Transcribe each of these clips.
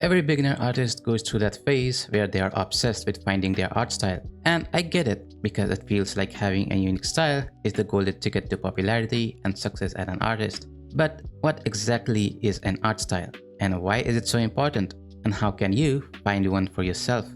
Every beginner artist goes through that phase where they are obsessed with finding their art style. And I get it, because it feels like having a unique style is the golden ticket to popularity and success as an artist. But what exactly is an art style? And why is it so important? And how can you find one for yourself?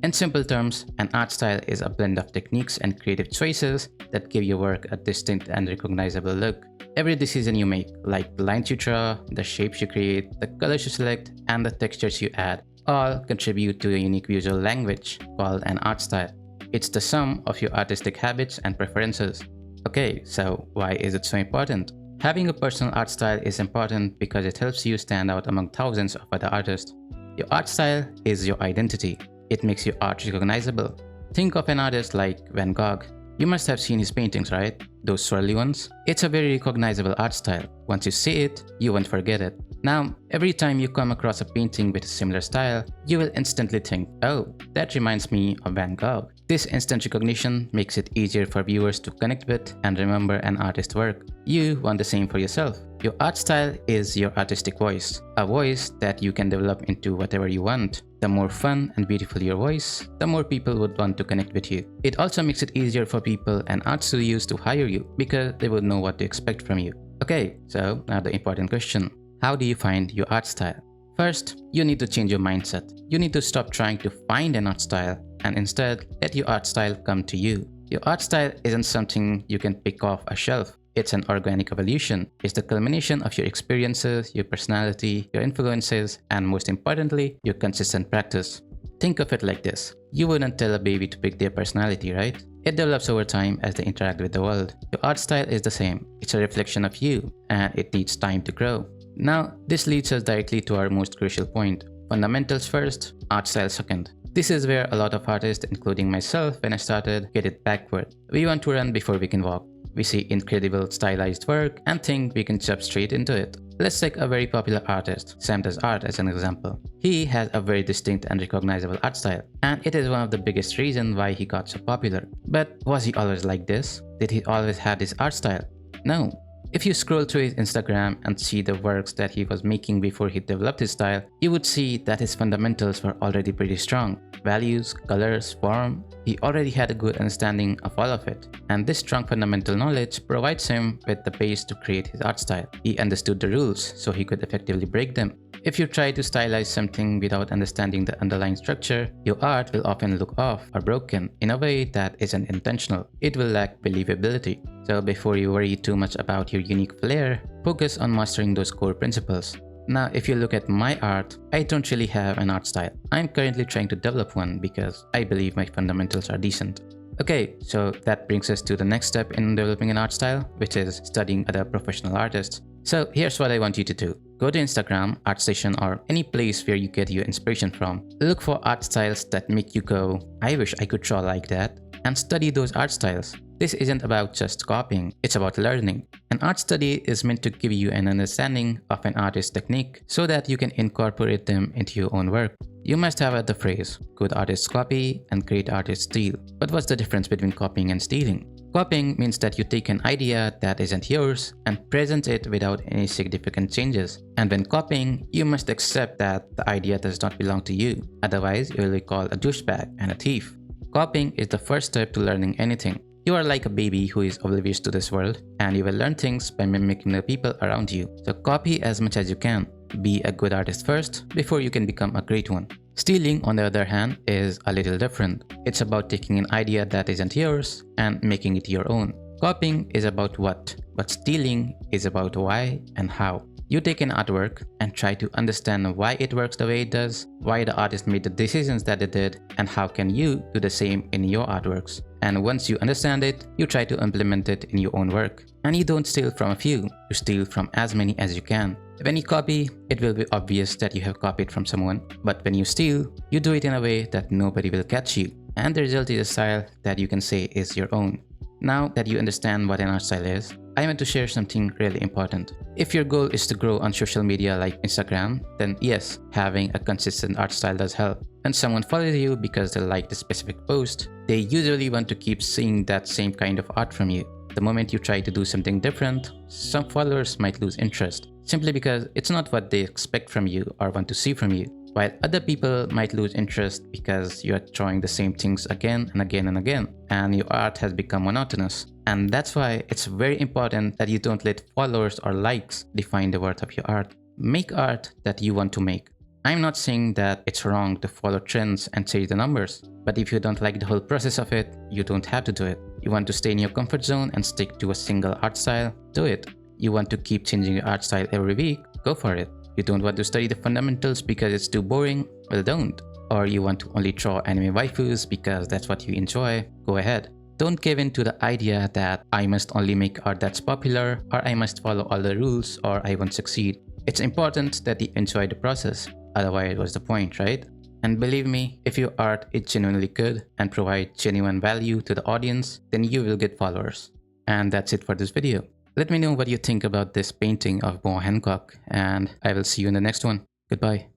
In simple terms, an art style is a blend of techniques and creative choices that give your work a distinct and recognizable look. Every decision you make, like the lines you draw, the shapes you create, the colors you select, and the textures you add, all contribute to a unique visual language called an art style. It's the sum of your artistic habits and preferences. Okay, so why is it so important? Having a personal art style is important because it helps you stand out among thousands of other artists. Your art style is your identity. It makes your art recognizable. Think of an artist like Van Gogh. You must have seen his paintings, right? Those swirly ones? It's a very recognizable art style. Once you see it, you won't forget it. Now, every time you come across a painting with a similar style, you will instantly think, oh, that reminds me of Van Gogh. This instant recognition makes it easier for viewers to connect with and remember an artist's work. You want the same for yourself. Your art style is your artistic voice, a voice that you can develop into whatever you want. The more fun and beautiful your voice, the more people would want to connect with you. It also makes it easier for people and art studios to hire you because they would know what to expect from you. Okay, so now the important question. How do you find your art style? First, you need to change your mindset. You need to stop trying to find an art style and instead let your art style come to you. Your art style isn't something you can pick off a shelf. It's an organic evolution. It's the culmination of your experiences, your personality, your influences, and most importantly, your consistent practice. Think of it like this. You wouldn't tell a baby to pick their personality, right? It develops over time as they interact with the world. Your art style is the same. It's a reflection of you, and it needs time to grow. Now, this leads us directly to our most crucial point. Fundamentals first, art style second. This is where a lot of artists, including myself when I started, get it backward. We want to run before we can walk. We see incredible stylized work and think we can jump straight into it. Let's take a very popular artist, Sam Does Art, as an example. He has a very distinct and recognizable art style, and it is one of the biggest reasons why he got so popular. But was he always like this? Did he always have this art style? No. If you scroll through his Instagram and see the works that he was making before he developed his style, you would see that his fundamentals were already pretty strong. Values, colors, form, he already had a good understanding of all of it. And this strong fundamental knowledge provides him with the base to create his art style. He understood the rules, so he could effectively break them. If you try to stylize something without understanding the underlying structure, your art will often look off or broken in a way that isn't intentional. It will lack believability. So before you worry too much about your unique flair, focus on mastering those core principles. Now, if you look at my art, I don't really have an art style. I'm currently trying to develop one because I believe my fundamentals are decent. Okay, so that brings us to the next step in developing an art style, which is studying other professional artists. So here's what I want you to do. Go to Instagram, ArtStation, or any place where you get your inspiration from. Look for art styles that make you go, I wish I could draw like that, and study those art styles. This isn't about just copying, it's about learning. An art study is meant to give you an understanding of an artist's technique so that you can incorporate them into your own work. You must have heard the phrase, good artists copy and great artists steal. But what's the difference between copying and stealing? Copying means that you take an idea that isn't yours and present it without any significant changes. And when copying, you must accept that the idea does not belong to you. Otherwise, you will be called a douchebag and a thief. Copying is the first step to learning anything. You are like a baby who is oblivious to this world, and you will learn things by mimicking the people around you. So copy as much as you can. Be a good artist first before you can become a great one. Stealing, on the other hand, is a little different. It's about taking an idea that isn't yours and making it your own. Copying is about what, but stealing is about why and how. You take an artwork and try to understand why it works the way it does, why the artist made the decisions that they did, and how can you do the same in your artworks. And once you understand it, you try to implement it in your own work. And you don't steal from a few, you steal from as many as you can. When you copy, it will be obvious that you have copied from someone, but when you steal, you do it in a way that nobody will catch you. And the result is a style that you can say is your own. Now that you understand what an art style is, I want to share something really important. If your goal is to grow on social media like Instagram, then yes, having a consistent art style does help. When someone follows you because they like the specific post, they usually want to keep seeing that same kind of art from you. The moment you try to do something different, some followers might lose interest, simply because it's not what they expect from you or want to see from you. while other people might lose interest because you are drawing the same things again and again and again, and your art has become monotonous. And that's why it's very important that you don't let followers or likes define the worth of your art. Make art that you want to make. I'm not saying that it's wrong to follow trends and chase the numbers, but if you don't like the whole process of it, you don't have to do it. You want to stay in your comfort zone and stick to a single art style? Do it. You want to keep changing your art style every week? Go for it. You don't want to study the fundamentals because it's too boring? Well, don't. Or you want to only draw anime waifus because that's what you enjoy? Go ahead. Don't give in to the idea that I must only make art that's popular, or I must follow all the rules, or I won't succeed. It's important that you enjoy the process. Otherwise, what's the point, right? And believe me, if your art is genuinely good and provide genuine value to the audience, then you will get followers. And that's it for this video. Let me know what you think about this painting of Boa Hancock, and I will see you in the next one. Goodbye.